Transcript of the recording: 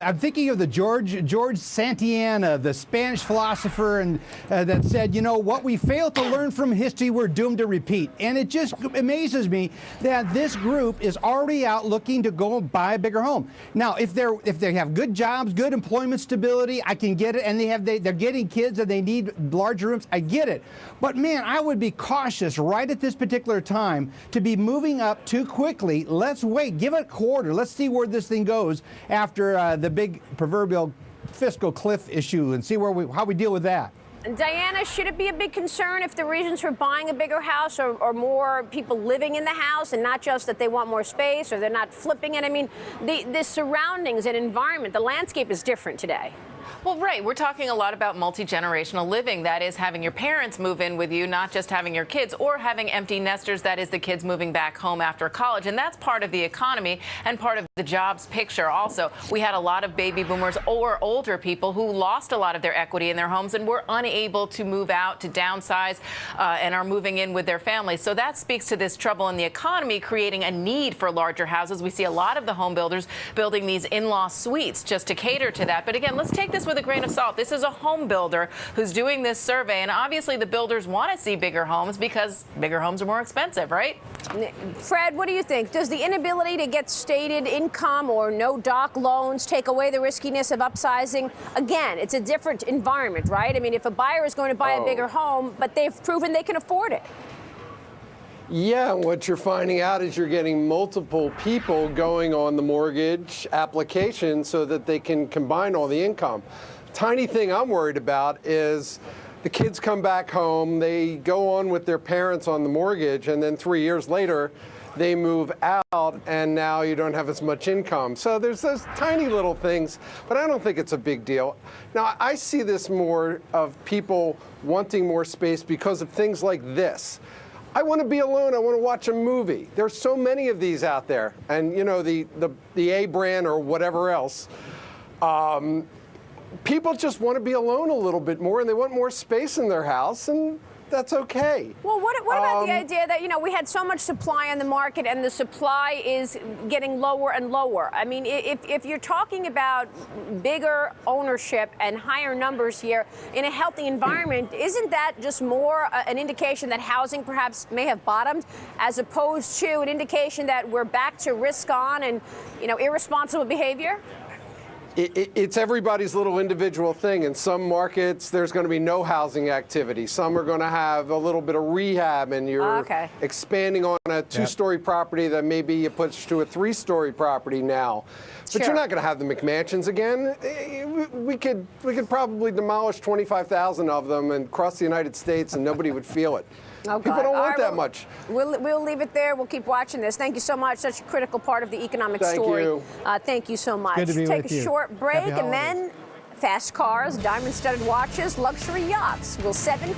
I'm thinking of the George Santayana, the Spanish philosopher, and that said, you know, what we fail to learn from history, we're doomed to repeat. And it just amazes me that this group is already out looking to go and buy a bigger home. Now, if they have good jobs, good employment stability, I can get it, and they're getting kids and they need larger rooms, I get it. But man, I would be cautious right at this particular time to be moving up too quickly. Let's wait, give it a quarter. Let's see where this thing goes after the big proverbial fiscal cliff issue and see how we deal with that. Diana, should it be a big concern if the reasons for buying a bigger house are more people living in the house and not just that they want more space or they're not flipping it? I mean, the surroundings and environment, the landscape is different today. Well, right. We're talking a lot about multi-generational living. That is having your parents move in with you, not just having your kids, or having empty nesters. That is the kids moving back home after college. And that's part of the economy and part of the jobs picture also. We had a lot of baby boomers or older people who lost a lot of their equity in their homes and were unable to move out, to downsize, and are moving in with their families. So that speaks to this trouble in the economy, creating a need for larger houses. We see a lot of the home builders building these in-law suites just to cater to that. But again, let's take this with a grain of salt. This is a home builder who's doing this survey, and obviously the builders want to see bigger homes because bigger homes are more expensive, right? Fred, what do you think? Does the inability to get stated income or no doc loans take away the riskiness of upsizing? Again, it's a different environment, right? I mean, if a buyer is going to buy a bigger home, but they've proven they can afford it. Yeah, what you're finding out is you're getting multiple people going on the mortgage application so that they can combine all the income. Tiny thing I'm worried about is the kids come back home, they go on with their parents on the mortgage, and then 3 years later, they move out, and now you don't have as much income. So there's those tiny little things, but I don't think it's a big deal. Now, I see this more of people wanting more space because of things like this. I want to be alone. I want to watch a movie. There's so many of these out there. And, you know, the A brand or whatever else, people just want to be alone a little bit more, and they want more space in their house, and that's okay. Well, what about the idea that, you know, we had so much supply on the market and the supply is getting lower and lower? I mean, if you're talking about bigger ownership and higher numbers here in a healthy environment, isn't that just more an indication that housing perhaps may have bottomed as opposed to an indication that we're back to risk on and, you know, irresponsible behavior? It's everybody's little individual thing. In some markets, there's going to be no housing activity. Some are going to have a little bit of rehab, and you're expanding on a two-story property that maybe you push to a three-story property now. But you're not going to have the McMansions again. We could probably demolish 25,000 of them and across the United States, and nobody would feel it. People don't want that much. We'll leave it there. We'll keep watching this. Thank you so much. Such a critical part of the economic story. You. Thank you so much. Good to be Take with a you. short break, Happy and then fast cars, diamond-studded watches, luxury yachts. We'll 7